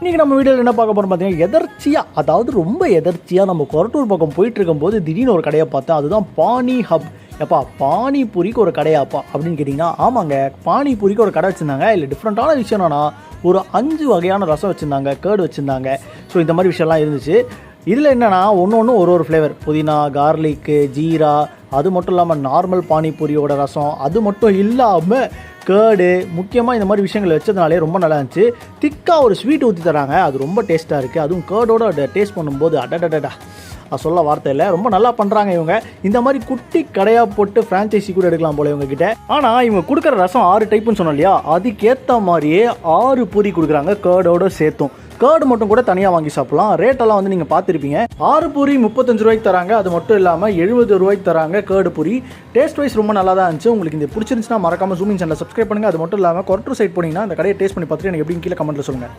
இன்றைக்கி நம்ம வீடியோவில் என்ன பார்க்க போகிறோம் பார்த்தீங்கன்னா, எதர்ச்சியாக, அதாவது ரொம்ப எதர்ச்சியாக நம்ம கொரட்டூர் பக்கம் போயிட்டு இருக்கும்போது திடீர்னு ஒரு கடையை பார்த்தேன். அதுதான் பானி ஹப். எப்பா பானிபூரிக்கு ஒரு கடையாப்பா அப்படின்னு கேட்டிங்கன்னா, ஆமாங்க, பானிபூரிக்கு ஒரு கடை வச்சுருந்தாங்க. இல்லை டிஃப்ரெண்ட்டான விஷயம் என்னன்னா, ஒரு 5 வகையான ரசம் வச்சுருந்தாங்க, கேர்டு வச்சுருந்தாங்க. ஸோ இந்த மாதிரி விஷயம்லாம் இருந்துச்சு. இதில் என்னென்னா ஒன்று ஒரு ஃப்ளேவர், புதினா, கார்லிக்கு, ஜீரா, அது மட்டும் இல்லாமல் நார்மல் பானிபூரியோட ரசம், அது மட்டும் இல்லாமல் கேர்டு, முக்கியமாக இந்த மாதிரி விஷயங்கள் வச்சதுனாலே ரொம்ப நல்லா இருந்துச்சு. திக்காக ஒரு ஸ்வீட் ஊற்றி தராங்க, அது ரொம்ப டேஸ்ட்டாக இருக்குது. அதுவும் கேர்டோட டேஸ்ட் பண்ணும்போது அடடடா சொல்ல வார்த்தை இல்லை, ரொம்ப நல்லா பண்ணுறாங்க இவங்க. இந்த மாதிரி குட்டி கடையாக போட்டு ஃப்ரான்ச்சைசி கூட எடுக்கலாம் போல இவங்ககிட்ட. ஆனால் இவங்க கொடுக்குற ரசம் 6 டைப்புன்னு சொன்னோம் இல்லையா, அதுக்கேற்ற மாதிரியே 6 பூரி கொடுக்குறாங்க கேர்டோட சேர்த்தும். கேர்டு மட்டும் கூட தனியாக வாங்கி சாப்பிடலாம். ரேட்டெல்லாம் வந்து நீங்கள் பார்த்துருப்பீங்க. 6 பூரி 35 ரூபாய்க்கு தராங்க. அது மட்டும் இல்லாமல் 70 ரூபாய்க்கு தராங்க கேர்டு பூரி. டேஸ்ட் வைஸ் ரொம்ப நல்லா தான் இருந்துச்சு. உங்களுக்கு இந்த பிடிச்சிருந்துச்சுன்னா மறக்காமல் ஜூமிங் சேனலை சப்ஸ்கிரைப் பண்ணுங்கள். அது மட்டும் இல்லாமல் கொரட்டூர் சைட் போனீங்கன்னா அந்த கடையை டேஸ்ட் பண்ணி பார்த்துட்டு எனக்கு எப்படின்னு கீழே கமெண்ட்டில் சொல்லுங்கள்.